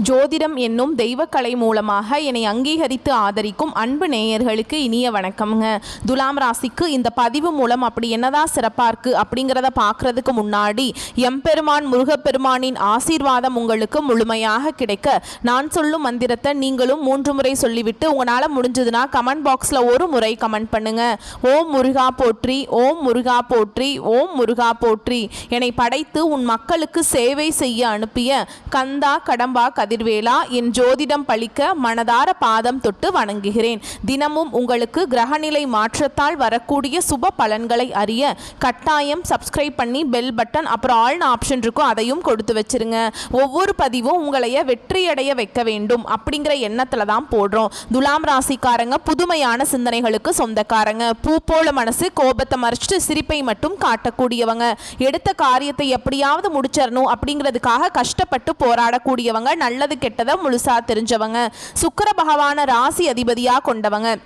ஜோதிடம் என்னும் தெய்வக்கலை மூலமாக என்னை அங்கீகரித்து ஆதரிக்கும் அன்பு நேயர்களுக்கு இனிய வணக்கம்ங்க. துலாம் ராசிக்கு இந்த பதிவு மூலம் அப்படி என்னதான் சிறப்பாக இருக்குது அப்படிங்கிறத பார்க்குறதுக்கு முன்னாடி எம்பெருமான் முருகப்பெருமானின் ஆசீர்வாதம் உங்களுக்கு முழுமையாக கிடைக்க நான் சொல்லும் மந்திரத்தை நீங்களும் 3 முறை சொல்லிவிட்டு உங்களால் முடிஞ்சதுன்னா கமெண்ட் பாக்ஸில் ஒரு முறை கமெண்ட் பண்ணுங்க. ஓம் முருகா போற்றி, ஓம் முருகா போற்றி, ஓம் முருகா போற்றி. என்னை படைத்து உன் மக்களுக்கு சேவை செய்ய அனுப்பிய கந்தா கடம்பா கதிர்வேலா, என் ஜோதிடம் பழிக்க மனதார பாதம் தொட்டு வணங்குகிறேன். தினமும் உங்களுக்கு கிரகநிலை மாற்றத்தால் வரக்கூடிய சுப பலன்களை அறிய கட்டாயம் சப்ஸ்கிரைப் பண்ணி பெல் பட்டன் அப்புறம் ஆல்னு ஆப்ஷன் இருக்கும், அதையும் கொடுத்து வச்சிருங்க. ஒவ்வொரு பதிவும் உங்களைய வெற்றியடைய வைக்க வேண்டும் அப்படிங்கிற எண்ணத்துல தான் போடுறோம். துலாம் ராசிக்காரங்க புதுமையான சிந்தனைகளுக்கு சொந்தக்காரங்க. பூ போல மனசு, கோபத்தை மறைச்சிட்டு சிரிப்பை மட்டும் காட்டக்கூடியவங்க. எடுத்த காரியத்தை எப்படியாவது முடிச்சிடணும் அப்படிங்கிறதுக்காக கஷ்டப்பட்டு போராடக்கூடியவங்க. நல்லது கெட்டதை முழுசா தெரிஞ்சவங்க. சுக்கிர பகவான ராசி அதிபதியா கொண்டவங்க.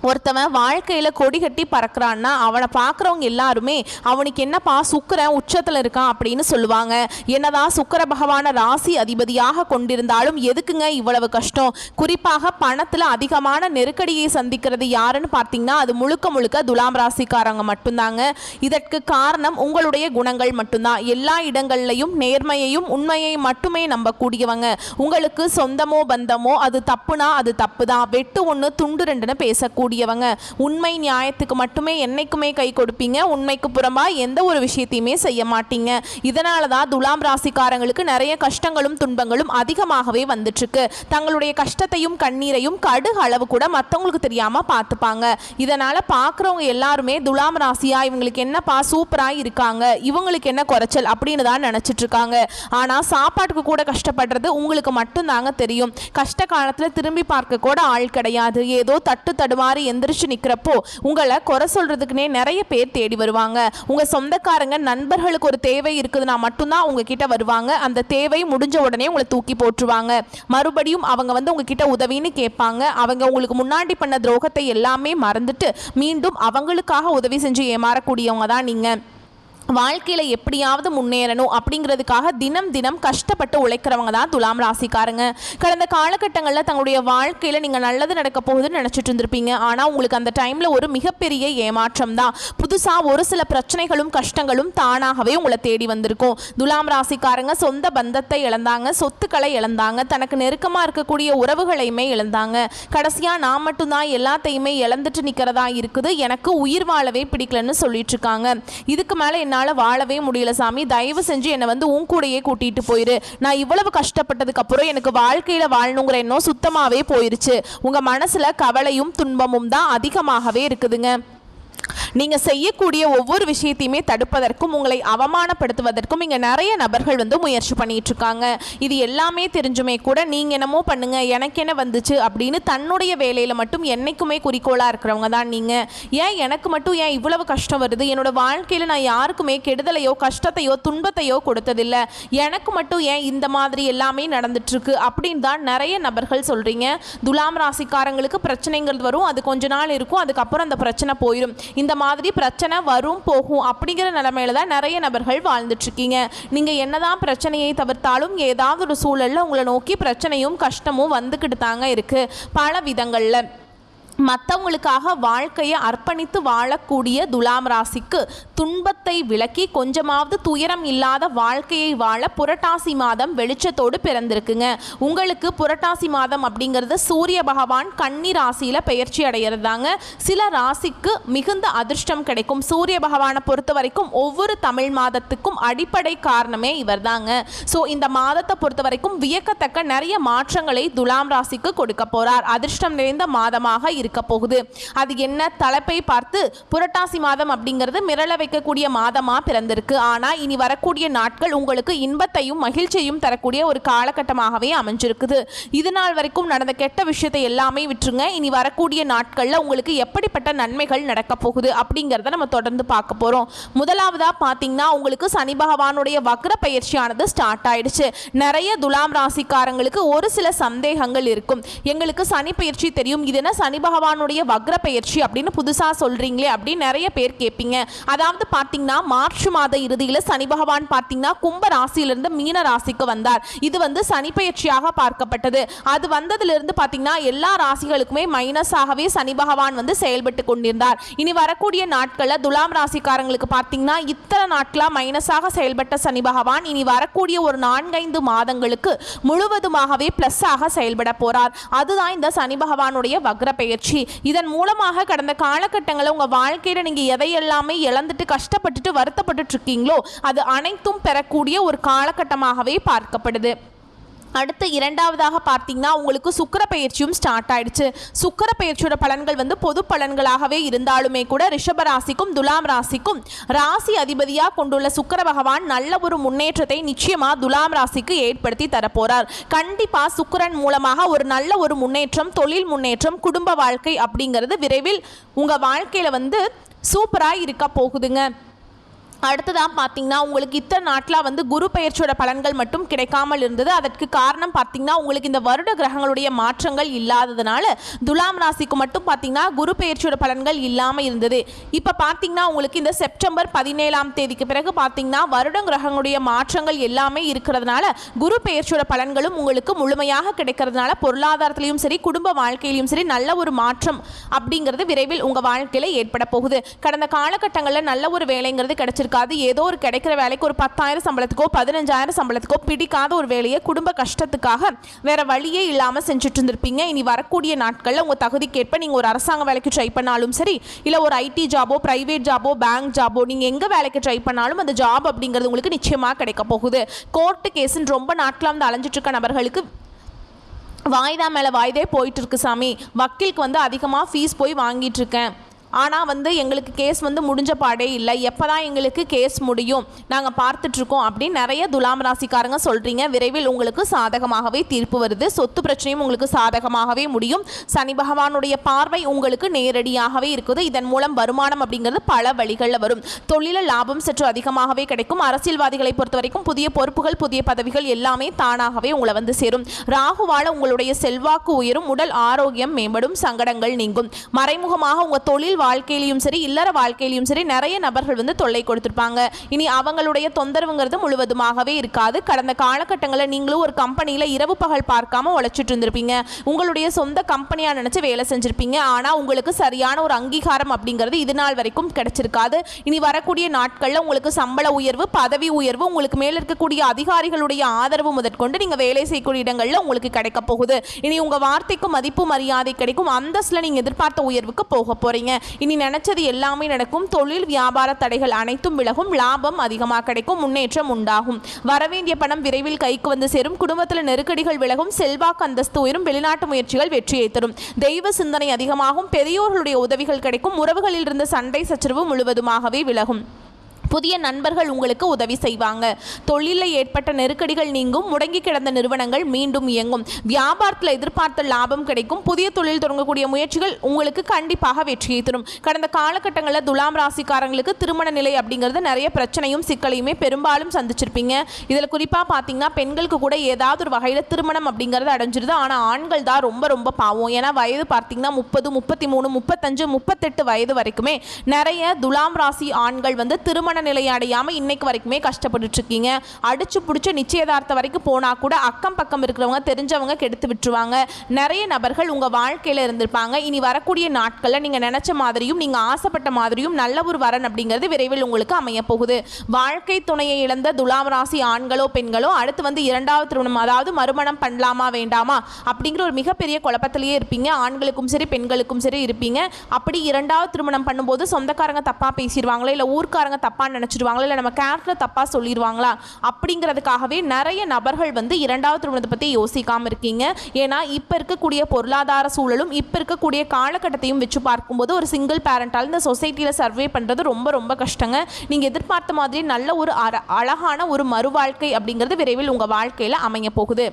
ஒருத்தவன் வாழ்க்கையில் கொடி கட்டி பறக்கிறான்னா அவனை பார்க்குறவங்க எல்லாருமே அவனுக்கு என்னப்பா சுக்கிரன் உச்சத்தில் இருக்கான் அப்படின்னு சொல்லுவாங்க. என்னதான் சுக்கிர பகவான ராசி அதிபதியாக கொண்டிருந்தாலும் எதுக்குங்க இவ்வளவு கஷ்டம்? குறிப்பாக பணத்தில் அதிகமான நெருக்கடியை சந்திக்கிறது யாருன்னு பார்த்தீங்கன்னா அது முழுக்க முழுக்க துலாம் ராசிக்காரங்க மட்டும்தாங்க. இதற்கு காரணம் உங்களுடைய குணங்கள் மட்டும்தான். எல்லா இடங்கள்லையும் நேர்மையையும் உண்மையை மட்டுமே நம்பக்கூடியவங்க. உங்களுக்கு சொந்தமோ பந்தமோ அது தப்புனா அது தப்பு தான், வெட்டு ஒன்று துண்டு ரெண்டுன்னு பேசக்கூடிய உண்மை நியாயத்துக்கு மட்டுமே என்னைக்குமே கை கொடுப்பீங்க. உண்மைக்கு புறம்பா எந்த ஒரு விஷயத்தையுமே செய்ய மாட்டீங்க. இதனால தான் துலாம் ராசிக்காரங்களுக்கு நிறைய கஷ்டங்களும் துன்பங்களும் அதிகமாகவே வந்துட்டு இருக்கு. தங்களுடைய கஷ்டத்தையும் கண்ணீரையும் கடுகு அளவு கூட மற்றவங்களுக்கு தெரியாம பார்த்துப்பாங்க. இதனால பார்க்குறவங்க எல்லாருமே துலாம் ராசியா இவங்களுக்கு என்னப்பா சூப்பரா இருக்காங்க, இவங்களுக்கு என்ன குறைச்சல் அப்படின்னு தான் நினைச்சிட்டு இருக்காங்க. ஆனா சாப்பாட்டுக்கு கூட கஷ்டப்படுறது உங்களுக்கு மட்டும்தாங்க தெரியும். கஷ்ட காலத்துல திரும்பி பார்க்க கூட ஆள் கிடையாது. ஏதோ தட்டு தடுமாறி எந்திரிச்சு நிக்கிறப்போ உங்களை குறை சொல்றதுக்குனே நிறைய பேர் தேடி வருவாங்க. உங்க சொந்தக்காரங்க நண்பர்களுக்கு ஒரு தேவை இருக்குதுன்னா மட்டும்தான் உங்ககிட்ட வருவாங்க. அந்த தேவை முடிஞ்ச உடனே உங்களை தூக்கி போட்டுருவாங்க. மறுபடியும் அவங்க உங்ககிட்ட உதவின்னு கேட்பாங்க. அவங்க உங்களுக்கு முன்னாடி பண்ண துரோகத்தை எல்லாமே மறந்துட்டு மீண்டும் அவங்களுக்காக உதவி செஞ்சு ஏமாறக்கூடியவங்க தான் நீங்க. வாழ்க்கையில் எப்படியாவது முன்னேறணும் அப்படிங்கிறதுக்காக தினம் தினம் கஷ்டப்பட்டு உழைக்கிறவங்க தான் துலாம் ராசிக்காரங்க. கடந்த காலகட்டங்களில் தங்களுடைய வாழ்க்கையில் நீங்கள் நல்லது நடக்க போகுதுன்னு நினச்சிட்டு இருந்திருப்பீங்க. ஆனால் உங்களுக்கு அந்த டைமில் ஒரு மிகப்பெரிய ஏமாற்றம் தான். புதுசாக ஒரு சில பிரச்சனைகளும் கஷ்டங்களும் தானாகவே உங்களை தேடி வந்திருக்கும். துலாம் ராசிக்காரங்க சொந்த பந்தத்தை இழந்தாங்க, சொத்துக்களை இழந்தாங்க, தனக்கு நெருக்கமாக இருக்கக்கூடிய உறவுகளையுமே இழந்தாங்க. கடைசியாக நான் மட்டும்தான் எல்லாத்தையுமே இழந்துட்டு நிற்கிறதா இருக்குது, எனக்கு உயிர் வாழவே பிடிக்கலன்னு சொல்லிட்டு இருக்காங்க. இதுக்கு மேலே என்னால் வாழவே முடியல சாமி, தயவு செஞ்சு என்னை உன் கூடையே கூட்டிட்டு போயிரு. நான் இவ்வளவு கஷ்டப்பட்டதுக்கு அப்புறம் எனக்கு வாழ்க்கையில வாழணுங்கிற எண்ணம் சுத்தமாவே போயிருச்சு. உங்க மனசுல கவலையும் துன்பமும் தான் அதிகமாகவே இருக்குதுங்க. நீங்கள் செய்யக்கூடிய ஒவ்வொரு விஷயத்தையுமே தடுப்பதற்கும் உங்களை அவமானப்படுத்துவதற்கும் இங்கே நிறைய நபர்கள் முயற்சி பண்ணிட்டு இருக்காங்க. இது எல்லாமே தெரிஞ்சுமே கூட நீங்கள் என்னமோ பண்ணுங்க எனக்கு என்ன வந்துச்சு அப்படின்னு தன்னுடைய வேலையில் மட்டும் என்னைக்குமே குறிக்கோளாக இருக்கிறவங்க தான் நீங்கள். ஏன் எனக்கு மட்டும் ஏன் இவ்வளவு கஷ்டம் வருது? என்னோட வாழ்க்கையில் நான் யாருக்குமே கெடுதலையோ கஷ்டத்தையோ துன்பத்தையோ கொடுத்ததில்லை, எனக்கு மட்டும் ஏன் இந்த மாதிரி எல்லாமே நடந்துட்டுருக்கு அப்படின்னு தான் நிறைய நபர்கள் சொல்கிறீங்க. துலாம் ராசிக்காரங்களுக்கு பிரச்சனைங்கிறது வரும், அது கொஞ்ச நாள் இருக்கும், அதுக்கப்புறம் அந்த பிரச்சனை போயிடும். இந்த மாதிரி பிரச்சனை வரும் போகும் அப்படிங்கிற நிலைமையில தான் நிறைய நபர்கள் வாழ்ந்துட்டு இருக்கீங்க. நீங்க என்னதான் பிரச்சனையை தவிர்த்தாலும் ஏதாவது ஒரு சூழல்ல உங்களை நோக்கி பிரச்சனையும் கஷ்டமும் வந்துக்கிட்டு தாங்க இருக்கு. பல விதங்கள்ல மற்றவங்களுக்காக வாழ்க்கையை அர்ப்பணித்து வாழக்கூடிய துலாம் ராசிக்கு துன்பத்தை விலக்கி கொஞ்சமாவது துயரம் இல்லாத வாழ்க்கையை வாழ புரட்டாசி மாதம் வெளிச்சத்தோடு பிறந்திருக்குங்க. உங்களுக்கு புரட்டாசி மாதம் அப்படிங்கிறது சூரிய பகவான் கன்னி ராசியில் பெயர்ச்சி அடைகிறதாங்க. சில ராசிக்கு மிகுந்த அதிர்ஷ்டம் கிடைக்கும். சூரிய பகவானை பொறுத்த வரைக்கும் ஒவ்வொரு தமிழ் மாதத்துக்கும் அடிப்படை காரணமே இவர் தாங்க. ஸோ இந்த மாதத்தை பொறுத்த வரைக்கும் வியக்கத்தக்க நிறைய மாற்றங்களை துலாம் ராசிக்கு கொடுக்க போறார். அதிர்ஷ்டம் நிறைந்த மாதமாக இருக்க போகுது. அது என்ன தலைப்பை பார்த்து புரட்டாசி மாதம் அப்படிங்கிறது மிரள வைக்கக்கூடிய மாதமா பிறந்திருக்கு. ஆனா இனி வரக்கூடிய நாட்கள் உங்களுக்கு இன்பத்தையும் மகிழ்ச்சியையும் தரக்கூடிய ஒரு காலகட்டமாகவே அமைஞ்சிருக்குது. இது நாள் வரைக்கும் நடந்த கெட்ட விஷயத்தை எல்லாமே விட்டுருங்க. இனி வரக்கூடிய நாட்கள்ல உங்களுக்கு எப்படிப்பட்ட நன்மைகள் நடக்க போகுது அப்படிங்கிறத நம்ம தொடர்ந்து பார்க்க போறோம். முதலாவதா பாத்தீங்கன்னா உங்களுக்கு சனி பகவானுடைய வக்ர பயிற்சியானது ஸ்டார்ட் ஆயிடுச்சு. நிறைய துலாம் ராசிக்காரங்களுக்கு ஒரு சில சந்தேகங்கள் இருக்கும். எங்களுக்கு சனி பயிற்சி தெரியும், இது என்ன சனி பகவான் பகவானுடைய வக்ர பெயர்ச்சி அப்படின்னு புதுசாக சொல்கிறீங்களே அப்படின்னு நிறைய பேர் கேட்பீங்க. அதாவது பார்த்தீங்கன்னா மார்ச் மாத இறுதியில் சனி பகவான் பார்த்தீங்கன்னா கும்ப ராசியிலிருந்து மீன ராசிக்கு வந்தார். இது வந்து சனி பெயர்ச்சியாக பார்க்கப்பட்டது. அது வந்ததிலிருந்து பார்த்தீங்கன்னா எல்லா ராசிகளுக்குமே மைனஸாகவே சனி பகவான் வந்து செயல்பட்டு கொண்டிருந்தார். இனி வரக்கூடிய நாட்களில் துலாம் ராசிக்காரங்களுக்கு பார்த்தீங்கன்னா இத்தனை நாட்களாக மைனஸாக செயல்பட்ட சனி பகவான் இனி வரக்கூடிய ஒரு 4-5 மாதங்களுக்கு முழுவதுமாகவே பிளஸ் ஆக செயல்பட போறார். அதுதான் இந்த சனி பகவானுடைய வக்ர பெயர்ச்சி. இதன் மூலமாக கடந்த காலகட்டங்களில் உங்க வாழ்க்கையில நீங்க எதையெல்லாமே இழந்துட்டு கஷ்டப்பட்டுட்டு வருத்தப்பட்டு இருக்கீங்களோ அது அனைத்தும் பெறக்கூடிய ஒரு காலகட்டமாகவே பார்க்கப்படுது. அடுத்து இரண்டாவதாக பார்த்தீங்கன்னா உங்களுக்கு சுக்கிர பயிற்சியும் ஸ்டார்ட் ஆயிடுச்சு. சுக்கிர பயிற்சியோட பலன்கள் வந்து பொது பலன்களாகவே இருந்தாலுமே கூட ரிஷப ராசிக்கும் துலாம் ராசிக்கும் ராசி அதிபதியாக கொண்டுள்ள சுக்கிர பகவான் நல்ல ஒரு முன்னேற்றத்தை நிச்சயமா துலாம் ராசிக்கு ஏற்படுத்தி தரப்போறார். கண்டிப்பா சுக்கிரன் மூலமாக ஒரு நல்ல ஒரு முன்னேற்றம், தொழில் முன்னேற்றம், குடும்ப வாழ்க்கை அப்படிங்கிறது விரைவில் உங்க வாழ்க்கையில வந்து சூப்பராக இருக்க போகுதுங்க. அடுத்ததாக பார்த்தீங்கன்னா உங்களுக்கு இத்தனை நாட்டில் வந்து குரு பெயர்ச்சியோட பலன்கள் மட்டும் கிடைக்காமல் இருந்தது. அதற்கு காரணம் பார்த்தீங்கன்னா உங்களுக்கு இந்த வருட கிரகங்களுடைய மாற்றங்கள் இல்லாததுனால துலாம் ராசிக்கு மட்டும் பார்த்தீங்கன்னா குரு பெயர்ச்சியோட பலன்கள் இல்லாமல் இருந்தது. இப்போ பார்த்தீங்கன்னா உங்களுக்கு இந்த செப்டம்பர் 17ஆம் தேதிக்கு பிறகு பார்த்தீங்கன்னா வருட கிரகங்களுடைய மாற்றங்கள் எல்லாமே இருக்கிறதுனால குரு பெயர்ச்சியோட பலன்களும் உங்களுக்கு முழுமையாக கிடைக்கிறதுனால பொருளாதாரத்திலையும் சரி குடும்ப வாழ்க்கையிலையும் சரி நல்ல ஒரு மாற்றம் அப்படிங்கிறது விரைவில் உங்கள் வாழ்க்கையில் ஏற்பட போகுது. கடந்த காலகட்டங்களில் நல்ல ஒரு வேலைங்கிறது கிடைச்சிருக்கு. ஏதோ ஒரு கிடைக்கிற வேலைக்கு ஒரு 10,000 சம்பளத்துக்கோ 15,000 சம்பளத்துக்கோ பிடிக்காத ஒரு வேலையை குடும்ப கஷ்டத்துக்காக வேற வழியே இல்லாம செஞ்சுட்டு இருந்திருப்பீங்க. இனி வரக்கூடிய நாட்கள்ல உங்க தகுதிக்கேற்ப நீங்க ஒரு அரசாங்க வேலைக்கு ட்ரை பண்ணாலும் சரி, இல்ல ஒரு ஐடி ஜாபோ, பிரைவேட் ஜாபோ, பேங்க் ஜாபோ, நீங்க எங்க வேலைக்கு ட்ரை பண்ணாலும் அந்த ஜாப் அப்படிங்கிறது உங்களுக்கு நிச்சயமா கிடைக்க போகுது. கோர்ட்டு கேஸ்ன்னு ரொம்ப நாட்களா வந்து அலைஞ்சிட்டு இருக்க நபர்களுக்கு வாய்தா மேல வாய்தே போயிட்டு இருக்கு சாமி, வக்கீலுக்கு வந்து அதிகமாக ஃபீஸ் போய் வாங்கிட்டு இருக்கேன், ஆனால் வந்து எங்களுக்கு கேஸ் வந்து முடிஞ்ச பாடே இல்லை, எப்போ தான் எங்களுக்கு கேஸ் முடியும், நாங்கள் பார்த்துட்ருக்கோம் அப்படின்னு நிறைய துலாம் ராசிக்காரங்க சொல்கிறீங்க. விரைவில் உங்களுக்கு சாதகமாகவே தீர்ப்பு வருது. சொத்து பிரச்சனையும் உங்களுக்கு சாதகமாகவே முடியும். சனி பகவானுடைய பார்வை உங்களுக்கு நேரடியாகவே இருக்குது. இதன் மூலம் வருமானம் அப்படிங்கிறது பல வழிகளில் வரும். தொழில லாபம் சற்று அதிகமாகவே கிடைக்கும். அரசியல்வாதிகளை பொறுத்த வரைக்கும் புதிய பொறுப்புகள், புதிய பதவிகள் எல்லாமே தானாகவே உங்களை வந்து சேரும். ராகுவால உங்களுடைய செல்வாக்கு உயரும். உடல் ஆரோக்கியம் மேம்படும். சங்கடங்கள் நீங்கும். மறைமுகமாக உங்கள் தொழில் வாழ்க்கையிலும் சரி இல்லற வாழ்க்கையிலும் சரி நிறைய நபர்கள் வந்து தொல்லை கொடுத்திருப்பாங்க. இனி அவங்களுடைய தொந்தரவுங்கிறது முழுவதுமாகவே இருக்காது. கடந்த காலகட்டங்களில் நீங்களும் ஒரு கம்பெனியில் இரவு பகல் பார்க்காம உழைச்சிட்டு இருந்திருப்பீங்க. உங்களுடைய சொந்த கம்பெனியா நினைச்சு வேலை செஞ்சிருப்பீங்க. ஆனால் உங்களுக்கு சரியான ஒரு அங்கீகாரம் அப்படிங்கிறது இது நாள் வரைக்கும் கிடைச்சிருக்காது. இனி வரக்கூடிய நாட்களில் உங்களுக்கு சம்பள உயர்வு, பதவி உயர்வு, உங்களுக்கு மேல இருக்கக்கூடிய அதிகாரிகளுடைய ஆதரவு முதற்கொண்டு நீங்க வேலை செய்யக்கூடிய இடங்கள்ல உங்களுக்கு கிடைக்க போகுது. இனி உங்க வார்த்தைக்கு மதிப்பு மரியாதை கிடைக்கும். அந்தஸ்துல நீங்க எதிர்பார்த்த உயர்வுக்கு போக போறீங்க. இனி நினைச்சது எல்லாமே நடக்கும். தொழில் வியாபார தடைகள் அனைத்தும் விலகும். லாபம் அதிகமாக கிடைக்கும். முன்னேற்றம் உண்டாகும். வரவேண்டிய பணம் விரைவில் கைக்கு வந்து சேரும். குடும்பத்தில் நெருக்கடிகள் விலகும். செல்வாக்கு அந்தஸ்து உயரும். வெளிநாட்டு முயற்சிகள் வெற்றியை தரும். தெய்வ சிந்தனை அதிகமாகும். பெரியோர்களுடைய உதவிகள் கிடைக்கும். உறவுகளில் இருந்த சண்டை சச்சரவு முழுவதுமாகவே விலகும். புதிய நண்பர்கள் உங்களுக்கு உதவி செய்வாங்க. தொழிலில் ஏற்பட்ட நெருக்கடிகள் நீங்கும். முடங்கி கிடந்த நிறுவனங்கள் மீண்டும் இயங்கும். வியாபாரத்தில் எதிர்பார்த்த லாபம் கிடைக்கும். புதிய தொழில் தொடங்கக்கூடிய முயற்சிகள் உங்களுக்கு கண்டிப்பாக வெற்றியை தரும். கடந்த காலகட்டங்களில் துலாம் ராசிக்காரங்களுக்கு திருமண நிலை அப்படிங்கிறது நிறைய பிரச்சனையும் சிக்கலையுமே பெரும்பாலும் சந்திச்சிருப்பீங்க. இதில் குறிப்பாக பார்த்தீங்கன்னா பெண்களுக்கு கூட ஏதாவது ஒரு வகையில் திருமணம் அப்படிங்கிறது அடைஞ்சிருது. ஆனால் ஆண்கள் தான் ரொம்ப ரொம்ப பாவம். ஏன்னா வயது பார்த்தீங்கன்னா 30, 33, 35, 38 வயது வரைக்குமே நிறைய துலாம் ராசி ஆண்கள் வந்து திருமண நிலை அடையாம இன்னைக்கு வரைக்குமே கஷ்டப்பட்டு இருக்கீங்க. அடிச்சு பிடிச்ச நிச்சயதார்த்தம் வரைக்கும் போனா கூட அக்கம் பக்கம் இருக்கிறவங்க தெரிஞ்சவங்க கெடுத்து விட்டுருவாங்க. நிறைய நபர்கள் உங்க வாழ்க்கையில இருந்திருப்பாங்க. இனி வரக்கூடிய நாட்கள்ல நீங்க நினைச்ச மாதிரியும் நீங்க ஆசைப்பட்ட மாதிரியும் நல்ல ஒரு வரன் அப்படிங்கிறது விரைவில் உங்களுக்கு அமைய போகுது. வாழ்க்கை துணையை இழந்த துலாம் ராசி ஆண்களோ பெண்களோ அடுத்து வந்து இரண்டாவது திருமணம், அதாவது மறுமணம் பண்ணலாமா வேண்டாமா அப்படிங்கிற ஒரு மிகப்பெரிய குழப்பத்திலேயே இருப்பீங்க. ஆண்களுக்கும் சரி பெண்களுக்கும் சரி இருப்பீங்க. அப்படி இரண்டாவது திருமணம் பண்ணும்போது சொந்தக்காரங்க தப்பா பேசிடுவாங்களா, இல்ல ஊர்க்காரங்க தப்பா நினைச்சிடுவாங்களா, இல்லை நம்ம கேரக்டர் தப்பாக சொல்லிடுவாங்களா அப்படிங்கிறதுக்காகவே நிறைய நபர்கள் வந்து இரண்டாவது திருமணத்தை பற்றி யோசிக்காமல் இருக்கீங்க. ஏன்னா இப்போ இருக்கக்கூடிய பொருளாதார சூழலும் இப்போ இருக்கக்கூடிய காலகட்டத்தையும் வச்சு பார்க்கும்போது ஒரு சிங்கிள் பேரண்டால் இந்த சொசைட்டியில் சர்வே பண்ணுறது ரொம்ப ரொம்ப கஷ்டங்க. நீங்கள் எதிர்பார்த்த மாதிரி நல்ல ஒரு அழகான ஒரு மறு வாழ்க்கை அப்படிங்கிறது விரைவில் உங்கள் வாழ்க்கையில் அமைய போகுது.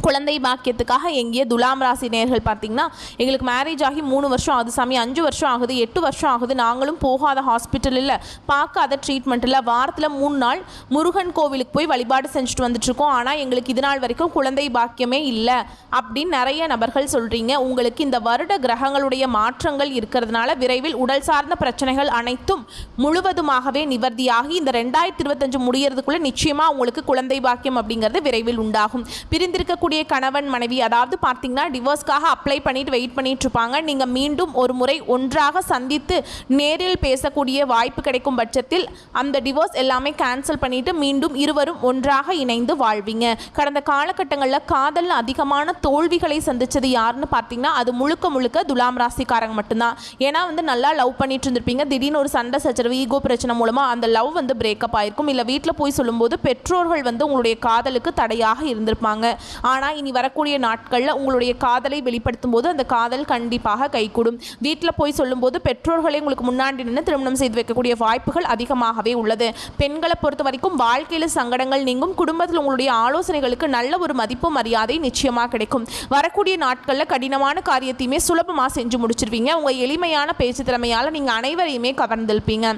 குழந்தை பாக்கியத்துக்காக எங்கேயே துலாம் ராசி நேயர்கள் பார்த்தீங்கன்னா எங்களுக்கு மேரேஜ் ஆகி 3 வருஷம் ஆகுது சாமி, 5 வருஷம் ஆகுது, 8 வருஷம் ஆகுது, நாங்களும் போகாத ஹாஸ்பிட்டல் இல்லை, பார்க்காத ட்ரீட்மெண்ட் இல்லை, வாரத்தில் 3 நாள் முருகன் கோவிலுக்கு போய் வழிபாடு செஞ்சுட்டு வந்துட்டுருக்கோம், ஆனால் எங்களுக்கு இது நாள் வரைக்கும் குழந்தை பாக்கியமே இல்லை அப்படின்னு நிறைய நபர்கள் சொல்கிறீங்க. உங்களுக்கு இந்த வருட கிரகங்களுடைய மாற்றங்கள் இருக்கிறதுனால விரைவில் உடல் சார்ந்த பிரச்சனைகள் அனைத்தும் முழுவதுமாகவே நிவர்த்தியாகி இந்த 2025 முடியறதுக்குள்ளே நிச்சயமாக உங்களுக்கு குழந்தை பாக்கியம் அப்படிங்கிறது விரைவில் உண்டாகும். பிரிந்திருக்கக்கூடிய கணவன் மனைவி அதாவது பார்த்தீங்கன்னா டிவோர்ஸ்க்காக அப்ளை பண்ணிட்டு வெயிட் பண்ணிட்டு இருப்பாங்க. நீங்கள் மீண்டும் ஒரு முறை ஒன்றாக சந்தித்து நேரில் பேசக்கூடிய வாய்ப்பு கிடைக்கும் பட்சத்தில் அந்த டிவோர்ஸ் எல்லாமே கேன்சல் பண்ணிட்டு மீண்டும் இருவரும் ஒன்றாக இணைந்து வாழ்வீங்க. கடந்த காலகட்டங்களில் காதலில் அதிகமான தோல்விகளை சந்திச்சது யாருன்னு பார்த்தீங்கன்னா அது முழுக்க முழுக்க துலாம் ராசிக்காரங்க மட்டும்தான். ஏன்னா நல்லா லவ் பண்ணிட்டு இருந்திருப்பீங்க, திடீர்னு ஒரு சண்டை சச்சரவு ஈகோ பிரச்சனை மூலமாக அந்த லவ் பிரேக்கப் ஆயிருக்கும். இல்லை வீட்டில் போய் சொல்லும்போது பெற்றோர்கள் உங்களுடைய காதலுக்கு தடையாக இருந்திருப்பாங்க. ஆனால் இனி வரக்கூடிய நாட்களில் உங்களுடைய காதலை வெளிப்படுத்தும் போது அந்த காதல் கண்டிப்பாக கைகூடும். வீட்டில் போய் சொல்லும்போது பெற்றோர்களை உங்களுக்கு முன்னாடி நின்று திருமணம் செய்து வைக்கக்கூடிய வாய்ப்புகள் அதிகமாகவே உள்ளது. பெண்களை பொறுத்த வரைக்கும் வாழ்க்கையில் சங்கடங்கள் நீங்கும், குடும்பத்தில் உங்களுடைய ஆலோசனைகளுக்கு நல்ல ஒரு மதிப்பு மரியாதை நிச்சயமாக கிடைக்கும். வரக்கூடிய நாட்களில் கடினமான காரியத்தையுமே சுலபமாக செஞ்சு முடிச்சிருவீங்க. உங்கள் எளிமையான பேச்சு திறமையால் நீங்கள் அனைவரையுமே கவர்ந்திருப்பீங்க.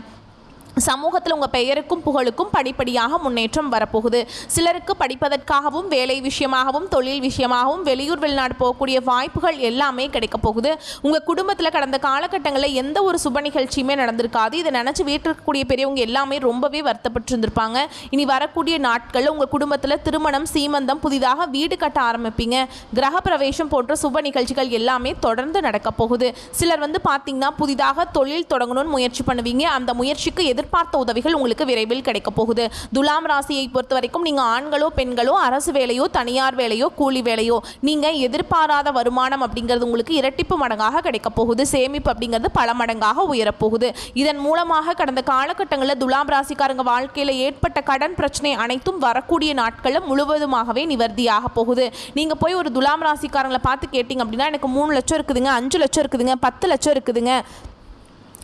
சமூகத்தில் உங்கள் பெயருக்கும் புகழுக்கும் படிப்படியாக முன்னேற்றம் வரப்போகுது. சிலருக்கு படிப்பதற்காகவும் வேலை விஷயமாகவும் தொழில் விஷயமாகவும் வெளியூர் வெளிநாடு போகக்கூடிய வாய்ப்புகள் எல்லாமே கிடைக்க போகுது. உங்கள் குடும்பத்தில் கடந்த காலகட்டங்களில் எந்த ஒரு சுப நிகழ்ச்சியுமே நடந்திருக்காது. இதை நினச்சி வீட்டில் இருக்கக்கூடிய பெரியவங்க எல்லாமே ரொம்பவே வருத்தப்பட்டு இருந்திருப்பாங்க. இனி வரக்கூடிய நாட்களில் உங்கள் குடும்பத்தில் திருமணம், சீமந்தம், புதிதாக வீடு கட்ட ஆரம்பிப்பீங்க. கிரக பிரவேசம் போன்ற சுப நிகழ்ச்சிகள் எல்லாமே தொடர்ந்து நடக்க போகுது. சிலர் பார்த்தீங்கன்னா புதிதாக தொழில் தொடங்கணும்னு முயற்சி பண்ணுவீங்க. அந்த முயற்சிக்கு எதிர்பார்த்த உதவிகள் உங்களுக்கு விரைவில் கிடைக்க போகுது. துலாம் ராசியை பொறுத்த வரைக்கும் நீங்கள் ஆண்களோ பெண்களோ அரசு வேலையோ தனியார் வேலையோ கூலி வேலையோ நீங்கள் எதிர்பாராத வருமானம் அப்படிங்கிறது உங்களுக்கு இரட்டிப்பு மடங்காக கிடைக்க போகுது. சேமிப்பு அப்படிங்கிறது பல மடங்காக உயரப்போகுது. இதன் மூலமாக கடந்த காலகட்டங்களில் துலாம் ராசிக்காரங்க வாழ்க்கையில் ஏற்பட்ட கடன் பிரச்சனை அனைத்தும் வரக்கூடிய நாட்களில் முழுவதுமாகவே நிவர்த்தியாக போகுது. நீங்கள் போய் ஒரு துலாம் ராசிக்காரங்களை பார்த்து கேட்டிங்க அப்படின்னா எனக்கு 3 லட்சம் இருக்குதுங்க, 5 லட்சம் இருக்குதுங்க, 10 லட்சம் இருக்குதுங்க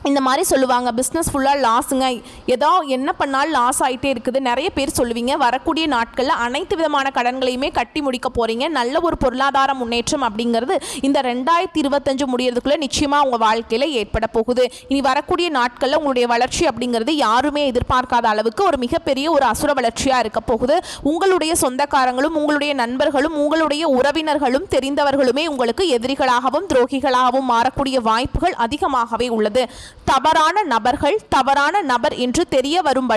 இந்த மாதிரி சொல்லுவாங்க. பிஸ்னஸ் ஃபுல்லாக லாஸுங்க, ஏதோ என்ன பண்ணாலும் லாஸ் ஆகிட்டே இருக்குது நிறைய பேர் சொல்லுவீங்க. வரக்கூடிய நாட்களில் அனைத்து விதமான கடன்களையுமே கட்டி முடிக்க போகிறீங்க. நல்ல ஒரு பொருளாதார முன்னேற்றம் அப்படிங்கிறது இந்த 2025 முடியறதுக்குள்ளே நிச்சயமாக உங்கள் வாழ்க்கையில் ஏற்பட போகுது. இனி வரக்கூடிய நாட்களில் உங்களுடைய வளர்ச்சி அப்படிங்கிறது யாருமே எதிர்பார்க்காத அளவுக்கு ஒரு மிகப்பெரிய ஒரு அசுர வளர்ச்சியாக இருக்க போகுது. உங்களுடைய சொந்தக்காரங்களும் உங்களுடைய நண்பர்களும் உங்களுடைய உறவினர்களும் தெரிந்தவர்களுமே உங்களுக்கு எதிரிகளாகவும் துரோகிகளாகவும் மாறக்கூடிய வாய்ப்புகள் அதிகமாகவே உள்ளது. தவறான நபர் என்று தெரிய வரும்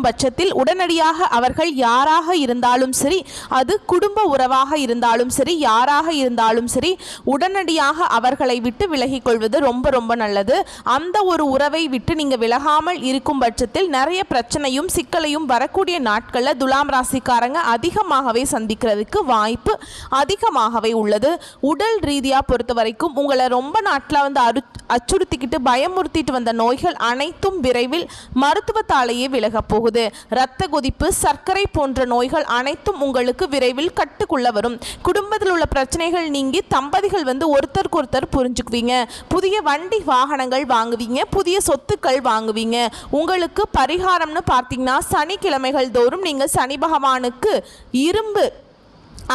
பட்சத்தில் உடனடியாக அவர்கள் யாராக இருந்தாலும் சரி, அது குடும்ப உறவாக இருந்தாலும் சரி, யாராக இருந்தாலும் சரி, உடனடியாக அவர்களை விட்டு விலகிக் கொள்வது ரொம்ப ரொம்ப நல்லது. அந்த ஒரு உறவை விட்டு நீங்கள் விலகாமல் இருக்கும் பட்சத்தில் நிறைய பிரச்சனையும் சிக்கலையும் வரக்கூடிய நாட்களில் துலாம் ராசிக்காரங்க அதிகமாகவே சந்திக்கிறதுக்கு வாய்ப்பு அதிகமாகவே உள்ளது. உடல் ரீதியாக பொறுத்த வரைக்கும் உங்களை ரொம்ப நாட்டில் அச்சுறுத்திக்கிட்டு பயமுறுத்திட்டு வந்த நோய்கள் அனைத்தும் விரைவில் மருத்துவத்தாலேயே விலக போகுது. இரத்த கொதிப்பு, சர்க்கரை போன்ற நோய்கள் அனைத்தும் உங்களுக்கு விரைவில் கட்டுக்குள்ள வரும். குடும்பத்தில் உள்ள பிரச்சனைகள் நீங்கி தம்பதிகள் ஒருத்தருக்கு ஒருத்தர் புரிஞ்சுக்குவீங்க. புதிய வண்டி வாகனங்கள் வாங்குவீங்க, புதிய சொத்துக்கள் வாங்குவீங்க. உங்களுக்கு பரிகாரம்னு பார்த்தீங்கன்னா சனிக்கிழமைகள் தோறும் நீங்கள் சனி பகவானுக்கு இரும்பு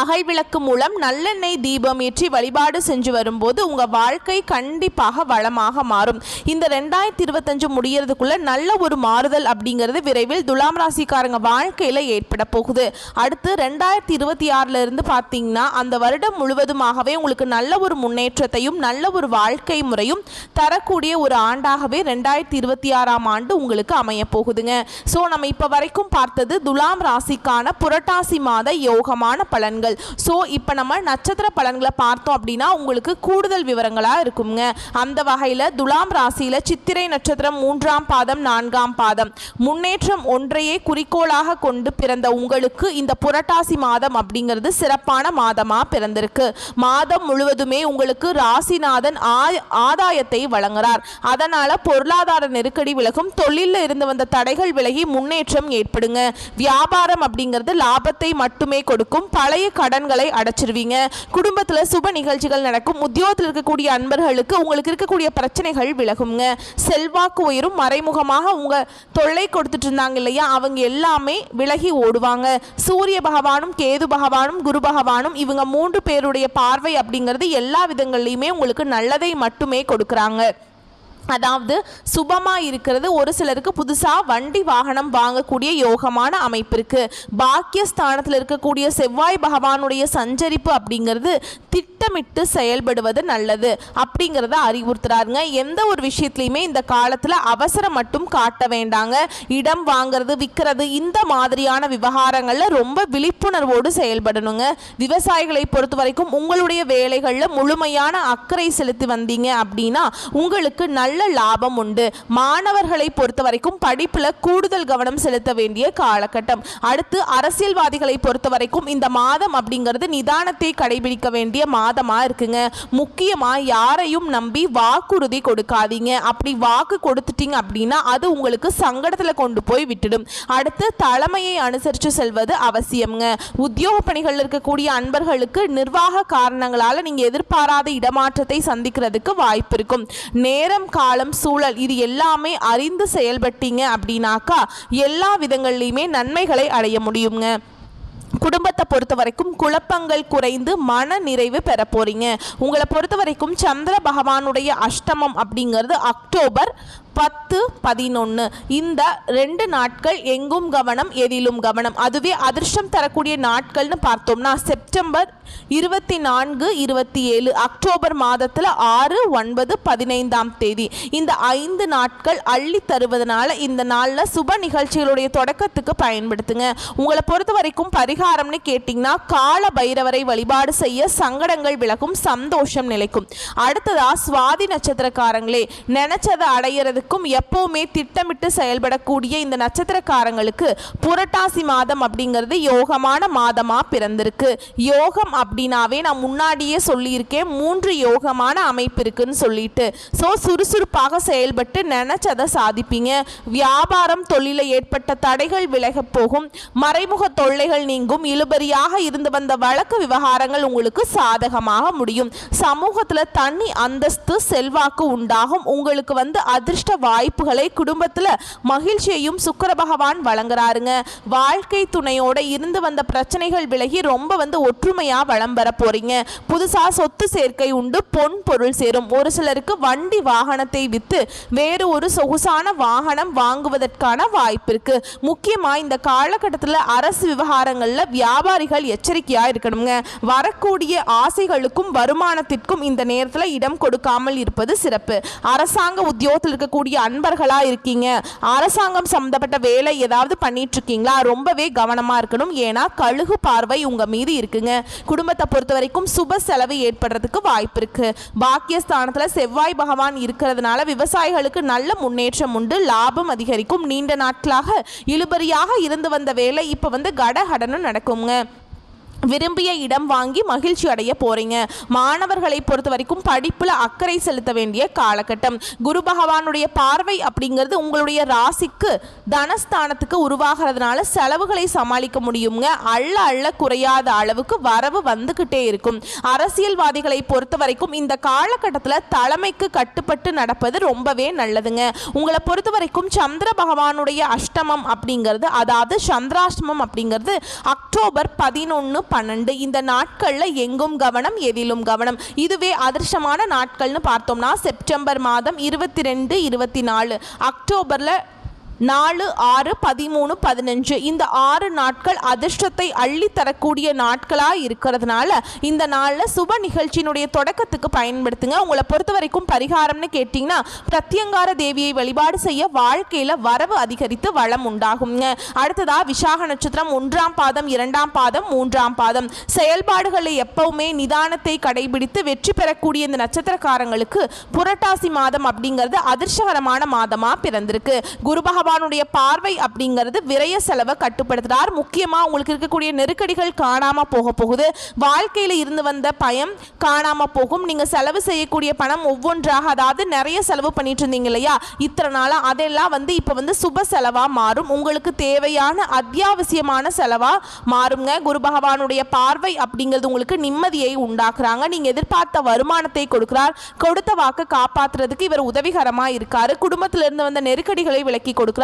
அகல்விளக்கு மூலம் நல்லெண்ணெய் தீபம் ஏற்றி வழிபாடு செஞ்சு வரும்போது உங்கள் வாழ்க்கை கண்டிப்பாக வளமாக மாறும். இந்த 2025 முடியறதுக்குள்ள நல்ல ஒரு மாறுதல் அப்படிங்கிறது விரைவில் துலாம் ராசிக்காரங்க வாழ்க்கையில் ஏற்பட போகுது. அடுத்து 2026 இருந்து பார்த்தீங்கன்னா அந்த வருடம் முழுவதுமாகவே உங்களுக்கு நல்ல ஒரு முன்னேற்றத்தையும் நல்ல ஒரு வாழ்க்கை முறையும் தரக்கூடிய ஒரு ஆண்டாகவே 2026ஆம் ஆண்டு உங்களுக்கு அமைய போகுதுங்க. ஸோ நம்ம இப்போ வரைக்கும் பார்த்தது துலாம் ராசிக்கான புரட்டாசி மாத யோகமான பலன்கள். ஸோ இப்போ நம்ம நட்சத்திர பலன்களை பார்த்தோம் அப்படின்னா உங்களுக்கு கூடுதல் விவரங்களாக இருக்குங்க. அந்த வகையில் துலாம் ராசியில் சித்திரை நட்சத்திரம் 3ஆம் பாதம் 4ஆம் பாதம் முன்னேற்றம் ஒன்றையே குறிக்கோளாக கொண்டு பிறந்த உங்களுக்கு இந்த புரட்டாசி மாதம் அப்படிங்கிறது சிறப்பான மாதமாக பிறந்திருக்கு. மாதம் முழுவதுமே உங்களுக்கு ராசிநாதன் ஆதாயத்தை வழங்குகிறார். அதனால் பொருளாதார நெருக்கடி விலகும், தொழிலில் இருந்து வந்த தடைகள் விலகி முன்னேற்றம் ஏற்படுங்க. வியாபாரம் அப்படிங்கிறது லாபத்தை மட்டுமே கொடுக்கும். பழைய கடன்களை அடைச்சிருவீங்க. குடும்பத்தில் சுப நிகழ்ச்சிகள் நடக்கும். உத்தியோகத்தில் இருக்கக்கூடிய அன்பர்களுக்கு உங்களுக்கு இருக்கக்கூடிய பிரச்சனைகள் விலகுங்க. செல்வாக்கு உயரும். மறைமுகமாக உங்க தொல்லை கொடுத்துட்டு இருந்தாங்க இல்லையா, அவங்க எல்லாமே விலகி ஓடுவாங்க. சூரிய பகவானும் கேது பகவானும் குரு பகவானும் இவங்க 3 பேருடைய பார்வை அப்படிங்கிறது எல்லா விதங்கள்லையுமே உங்களுக்கு நல்லதை மட்டுமே கொடுக்குறாங்க. அதாவது சுபமாக இருக்கிறது. ஒரு சிலருக்கு புதுசாக வண்டி வாகனம் வாங்கக்கூடிய யோகமான அமைப்பு இருக்குது. பாக்கியஸ்தானத்தில் இருக்கக்கூடிய செவ்வாய் பகவானுடைய சஞ்சரிப்பு அப்படிங்கிறது திட்டமிட்டு செயல்படுவது நல்லது அப்படிங்கிறத அறிவுறுத்துறாருங்க. எந்த ஒரு விஷயத்துலையுமே இந்த காலத்தில் அவசரம் மட்டும் காட்ட வேண்டாங்க. இடம் வாங்கிறது விற்கிறது இந்த மாதிரியான விவகாரங்களில் ரொம்ப விழிப்புணர்வோடு செயல்படணுங்க. விவசாயிகளை பொறுத்த வரைக்கும் உங்களுடைய வேலைகளில் முழுமையான அக்கறை செலுத்தி வந்தீங்க அப்படின்னா உங்களுக்கு நல்ல லாபம் உண்டு. மாணவர்களை பொறுத்த வரைக்கும் படிப்புல கூடுதல் கவனம் செலுத்த வேண்டிய காலகட்டம். அடுத்து அரசியல்வாதிகளை பொறுத்த வரைக்கும் இந்த மாதம் அப்படிங்கிறது நிதானத்தை கடைபிடிக்க வேண்டிய மாதமா இருக்குங்க. முக்கியமா யாரையும் நம்பி வாக்குறுதி கொடுக்காதீங்க. அப்படி வாக்கு கொடுத்துட்டீங்க அப்படின்னா அது உங்களுக்கு சங்கடத்துல கொண்டு போய் விட்டுடும். அடுத்து தலைமையை அனுசரித்து செல்வது அவசியம்ங்க. உத்தியோக பணிகள் இருக்கக்கூடிய அன்பர்களுக்கு நிர்வாக காரணங்களால நீங்க எதிர்பாராத இடமாற்றத்தை சந்திக்கிறதுக்கு வாய்ப்பு இருக்கும். நேரம் காலம் சூழல் இது எல்லாமே அறிந்து செயல்பட்டீங்க அப்படின்னாக்கா எல்லா விதங்கள்லையுமே நன்மைகளை அடைய முடியுங்க. குடும்பத்தை பொறுத்த வரைக்கும் குழப்பங்கள் குறைந்து மன நிறைவு பெற போறீங்க. உங்களை பொறுத்த வரைக்கும் சந்திர பகவானுடைய அஷ்டமம் அப்படிங்கிறது அக்டோபர் 10, 11 இந்த 2 நாட்கள் எங்கும் கவனம் எதிலும் கவனம். அதுவே அதிர்ஷ்டம் தரக்கூடிய நாட்கள்னு பார்த்தோம்னா செப்டம்பர் 24, 27 அக்டோபர் மாதத்தில் 6, 9, 15ஆம் தேதி இந்த 5 நாட்கள் அள்ளி தருவதனால இந்த நாளில் சுப நிகழ்ச்சிகளுடைய தொடக்கத்துக்கு பயன்படுத்துங்க. உங்களை பொறுத்த வரைக்கும் பரிகாரம்னு கேட்டிங்கன்னா கால பைரவரை வழிபாடு செய்ய சங்கடங்கள் விலகும், சந்தோஷம் நிலைக்கும். அடுத்ததா சுவாதி நட்சத்திரக்காரங்களே, நினைச்சதை அடையிறது எப்பவுமே திட்டமிட்டு செயல்படக்கூடிய இந்த நட்சத்திரக்காரங்களுக்கு புரட்டாசி மாதம் அப்படிங்கிறது யோகமான மாதமா பிறந்திருக்கு. யோகம் அப்படின்னாவே நான் முன்னாடியே சொல்லியிருக்கேன் 3 யோகமான அமைப்பு இருக்குன்னு சொல்லிட்டு. சுறுசுறுப்பாக செயல்பட்டு நினைச்சதை சாதிப்பீங்க. வியாபாரம் தொழில ஏற்பட்ட தடைகள் விலக போகும். மறைமுக தொல்லைகள் நீங்கும். இழுபறியாக இருந்து வந்த வழக்கு விவகாரங்கள் உங்களுக்கு சாதகமாக முடியும். சமூகத்தில் தனி அந்தஸ்து செல்வாக்கு உண்டாகும். உங்களுக்கு அதிர்ஷ்ட வாய்ப்புகளை குடும்பத்தில் மகிழ்ச்சியையும் சுக்கிர பகவான் வழங்குறாருங்க. வாழ்க்கை துணையோட இருந்து வந்த பிரச்சனைகள் விலகி ரொம்ப ஒற்றுமையா வளம் பெற போறீங்க. புதுசா சொத்து சேர்க்கை உண்டு. பொன் பொருள் சேரும். ஒரு சிலருக்கு வண்டி வாகனத்தை வித்து வேறு ஒரு சொகுசான வாகனம் வாங்குவதற்கான வாய்ப்பு இருக்கு. முக்கியமா இந்த காலகட்டத்தில் அரசு விவகாரங்கள்ல வியாபாரிகள் எச்சரிக்கையா இருக்கணுங்க. வரக்கூடிய ஆசைகளுக்கும் வருமானத்திற்கும் இந்த நேரத்தில் இடம் கொடுக்காமல் இருப்பது சிறப்பு. அரசாங்க உத்தியோகத்தில் இருக்கக்கூடிய அன்பர்களா இருக்கீங்க, அரசாங்கம் சம்பந்தப்பட்ட வேலை ஏதாவது பண்ணிட்டு இருக்கீங்களா, ரொம்பவே கவனமா இருக்கணும். ஏன்னா கழுகு பார்வை உங்க மீது இருக்குங்க. குடும்பத்தை பொறுத்த வரைக்கும் சுப செலவு ஏற்படுறதுக்கு வாய்ப்பு இருக்கு. பாக்கியஸ்தானத்துல செவ்வாய் பகவான் இருக்கிறதுனால விவசாயிகளுக்கு நல்ல முன்னேற்றம் உண்டு. லாபம் அதிகரிக்கும். நீண்ட நாட்களாக இழுபறியாக இருந்து வந்த வேலை இப்ப கடகடன்னு நடக்குங்க. விரும்பிய இடம் வாங்கி மகிழ்ச்சி அடைய போறீங்க. மாணவர்களை பொறுத்த வரைக்கும் படிப்புல அக்கறை செலுத்த வேண்டிய காலகட்டம். குரு பகவானுடைய பார்வை அப்படிங்கிறது உங்களுடைய ராசிக்கு தனஸ்தானத்துக்கு உருவாகிறதுனால செலவுகளை சமாளிக்க முடியுங்க. அள்ள அள்ள குறையாத அளவுக்கு வரவு வந்துகிட்டே இருக்கும். அரசியல்வாதிகளை பொறுத்த வரைக்கும் இந்த காலகட்டத்தில் தலைமைக்கு கட்டுப்பட்டு நடப்பது ரொம்பவே நல்லதுங்க. உங்களை பொறுத்த வரைக்கும் சந்திர பகவானுடைய அஷ்டமம் அப்படிங்கிறது அதாவது சந்திராஷ்டமம் அப்படிங்கிறது அக்டோபர் 11, 12 இந்த நாட்கள்ல எங்கும் கவனம் எதிலும் கவனம். இதுவே அதிர்ஷ்டமான நாட்கள்னு பார்த்தோம்னா செப்டம்பர் மாதம் 22, 24 அக்டோபர்ல 4, 6, 13, 15 இந்த 6 நாட்கள் அதிர்ஷ்டத்தை அள்ளி தரக்கூடிய நாட்களாக இருக்கிறதுனால இந்த நாளில் சுப நிகழ்ச்சியினுடைய தொடக்கத்துக்கு பயன்படுத்துங்க. உங்களை பொறுத்த வரைக்கும் பரிகாரம்னு கேட்டிங்கன்னா பிரத்யங்கார தேவியை வழிபாடு செய்ய வாழ்க்கையில் வரவு அதிகரித்து வளம் உண்டாகுங்க. அடுத்ததா விசாக நட்சத்திரம் 1ஆம் பாதம், 2ஆம் பாதம், 3ஆம் பாதம் செயல்பாடுகளை எப்பவுமே நிதானத்தை கடைபிடித்து வெற்றி பெறக்கூடிய இந்த நட்சத்திரக்காரங்களுக்கு புரட்டாசி மாதம் அப்படிங்கிறது அதிர்ஷ்டகரமான மாதமாக பிறந்திருக்கு. குரு பகவான் பகவானுடைய பார்வை அப்படிங்கிறது விரய செலவை கட்டுப்படுத்துறார். முக்கியமா உங்களுக்கு இருக்கக்கூடிய நெருக்கடிகள் காணாம போக போகுது. வாழ்க்கையில இருந்து வந்த பயம் காணாம போகும். நீங்க செலவு செய்யக்கூடிய பணம் ஒவ்வொன்றாக, அதாவது நிறைய செலவு பண்ணிட்டு இருந்தீங்க இல்லையா இத்தனை நாளா, அதெல்லாம் இப்ப சுப செலவா மாறும். உங்களுக்கு தேவையான அத்தியாவசியமான செலவா மாறுங்க. குரு பகவானுடைய பார்வை அப்படிங்கிறது உங்களுக்கு நிம்மதியை உண்டாக்குறாங்க. நீங்க எதிர்பார்த்த வருமானத்தை கொடுக்கிறார். கொடுத்த வாக்கு காப்பாற்றுறதுக்கு இவர் உதவிகரமா இருக்காரு. குடும்பத்திலிருந்து வந்த நெருக்கடிகளை விலக்கி கொடுக்கிறார்.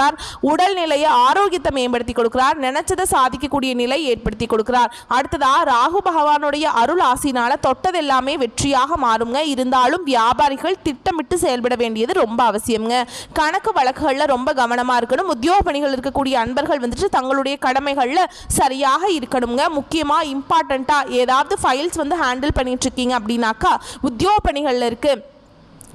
உடல்நிலையை ஆரோக்கியத்தை மேம்படுத்தி கொடுக்கிறார். நினைச்சதை சாதிக்கக்கூடிய நிலை ஏற்படுத்தி கொடுக்கிறார். அடுத்ததா ராகு பகவானுடைய அருள் ஆசினால தொட்டது எல்லாமே வெற்றியாக மாறுங்க. இருந்தாலும் வியாபாரிகள் திட்டமிட்டு செயல்பட வேண்டியது ரொம்ப அவசியம்ங்க. கணக்கு வழக்குகள்ல ரொம்ப கவனமா இருக்கணும். உத்தியோக பணிகள் இருக்கக்கூடிய அன்பர்கள் தங்களுடைய கடமைகள்ல சரியாக இருக்கணுங்க. முக்கியமா இம்பார்ட்டண்டா ஏதாவது ஃபைல்ஸ் ஹேண்டில் பண்ணிட்டு இருக்கீங்க அப்படின்னாக்கா உத்தியோக பணிகள்ல இருக்கு.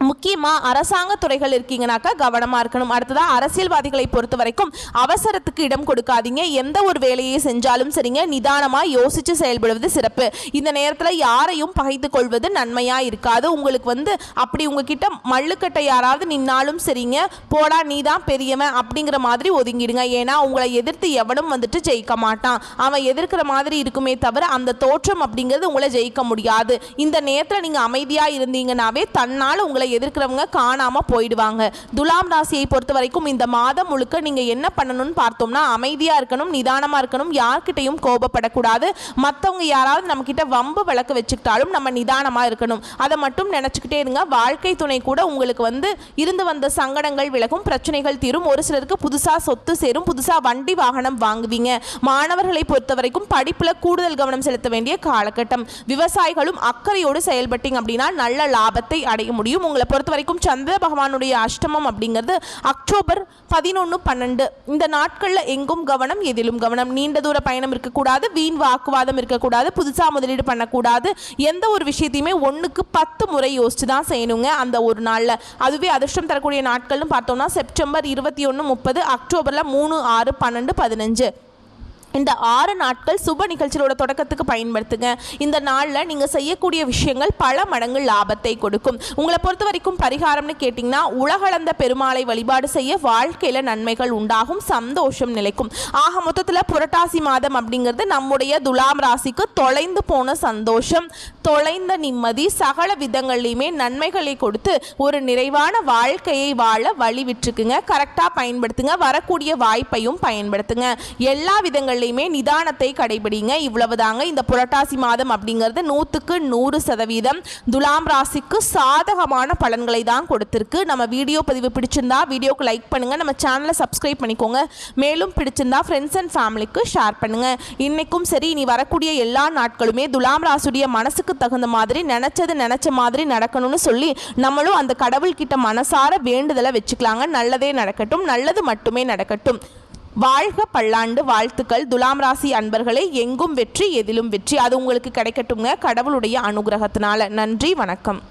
முக்கியமாக அரசாங்க துறைகள் இருக்கீங்கனாக்கா கவனமாக இருக்கணும். அடுத்ததாக அரசியல்வாதிகளை பொறுத்த வரைக்கும் அவசரத்துக்கு இடம் கொடுக்காதீங்க. எந்த ஒரு வேலையை செஞ்சாலும் சரிங்க, நிதானமாக யோசித்து செயல்படுவது சிறப்பு. இந்த நேரத்தில் யாரையும் பகைத்து கொள்வது நன்மையாக இருக்காது. உங்களுக்கு அப்படி உங்ககிட்ட மல்லுக்கட்டை யாராவது நின்னாலும் சரிங்க, போடா நீ தான் பெரியவன் அப்படிங்கிற மாதிரி ஒதுங்கிடுங்க. ஏன்னா உங்களை எதிர்த்து எவனும் ஜெயிக்க மாட்டான். அவன் எதிர்க்கிற மாதிரி இருக்குமே தவிர அந்த தோற்றம் அப்படிங்கிறது உங்களை ஜெயிக்க முடியாது. இந்த நேரத்தில் நீங்கள் அமைதியாக இருந்தீங்கன்னாவே தன்னால் உங்களை எதிர்க்கிறவங்க காணாம போயிடுவாங்க. துலாம் ராசியை பொறுத்த வரைக்கும் இந்த மாதம் முழுக்க நீங்க என்ன பண்ணணும்னு பார்த்தோம்னா அமைதியா இருக்கணும், நிதானமா இருக்கணும், யார்கிட்டையும் கோபப்படக்கூடாது. மற்றவங்க யாராவது நம்ம கிட்ட வம்பு விளக்கு வச்சுக்கிட்டாலும் நம்ம நிதானமா இருக்கணும். அதை மட்டும் நினைச்சுக்கிட்டே இருங்க. வாழ்க்கை துணை கூட உங்களுக்கு இருந்து வந்த சங்கடங்கள் விலகும், பிரச்சனைகள் தீரும். ஒரு சிலருக்கு புதுசா சொத்து சேரும், புதுசா வண்டி வாகனம் வாங்குவீங்க. மாணவர்களை பொறுத்த வரைக்கும் படிப்புல கூடுதல் கவனம் செலுத்த வேண்டிய காலகட்டம். விவசாயிகளும் அக்கறையோடு செயல்பட்டீங்க அப்படின்னா நல்ல லாபத்தை அடைய முடியும். உங்களை பொறுத்த வரைக்கும் சந்திர பகவானுடைய அஷ்டமம் அப்படிங்கிறது அக்டோபர் 11, 12 இந்த நாட்களில் எங்கும் கவனம், எதிலும் கவனம். நீண்ட தூர பயணம் இருக்கக்கூடாது, வீண் வாக்குவாதம் இருக்கக்கூடாது, புதுசாக முதலீடு பண்ணக்கூடாது. எந்த ஒரு விஷயத்தையுமே 1க்கு 10 முறை யோசிச்சு தான் செய்யணுங்க அந்த ஒரு நாளில். அதுவே அதிர்ஷ்டம் தரக்கூடிய நாட்கள்னு பார்த்தோம்னா செப்டம்பர் 21, 30, அக்டோபரில் 3, 6, 12, 15 இந்த 6 நாட்கள் சுப நிகழ்ச்சியோட தொடக்கத்துக்கு பயன்படுத்துங்க. இந்த நாளில் நீங்கள் செய்யக்கூடிய விஷயங்கள் பல மடங்கு லாபத்தை கொடுக்கும். உங்களை பொறுத்த வரைக்கும் பரிகாரம்னு கேட்டிங்கன்னா உலகளந்த பெருமாளை வழிபாடு செய்ய வாழ்க்கையில் நன்மைகள் உண்டாகும், சந்தோஷம் நிலைக்கும். ஆக மொத்தத்தில் புரட்டாசி மாதம் அப்படிங்கிறது நம்முடைய துலாம் ராசிக்கு தொலைந்து போன சந்தோஷம், தொலைந்த நிம்மதி, சகல விதங்கள்லையுமே நன்மைகளை கொடுத்து ஒரு நிறைவான வாழ்க்கையை வாழ வழி விட்டுருக்குங்க. கரெக்டாக பயன்படுத்துங்க. வரக்கூடிய வாய்ப்பையும் பயன்படுத்துங்க. எல்லா விதங்கள் நிதானத்தை கடைபிடிங்க. இவ்வளவுதாங்க இந்த புரட்டாசி மாதம் அப்படிங்கிறது 100க்கு 100% துலாம் ராசிக்கு சாதகமான பலன்களை தான் கொடுத்திருக்கு. நம்ம வீடியோ பதிவு பிடிச்சிருந்தா வீடியோக்கு லைக் பண்ணுங்க, நம்ம சேனலை சப்ஸ்கிரைப் பண்ணிக்கோங்க. மேலும் பிடிச்சிருந்தா ஃப்ரெண்ட்ஸ் அண்ட் ஃபேமிலிக்கு ஷேர் பண்ணுங்க. இன்னைக்கும் சரி இனி வரக்கூடிய எல்லா நாட்களுமே துலாம் ராசியுடைய மனசுக்கு தகுந்த மாதிரி நினைச்ச மாதிரி நடக்கணும்னு சொல்லி நம்மளும் அந்த கடவுள்கிட்ட மனசார வேண்டுதலை வச்சுக்கலாங்க. நல்லதே நடக்கட்டும், நல்லது மட்டுமே நடக்கட்டும். வாழ்க பல்லாண்டு. வாழ்த்துக்கள் துலாம் ராசி அன்பர்களே. எங்கும் வெற்றி, எதிலும் வெற்றி. அது உங்களுக்கு கிடைக்கட்டுங்க கடவுளுடைய அனுகிரகத்தினால. நன்றி, வணக்கம்.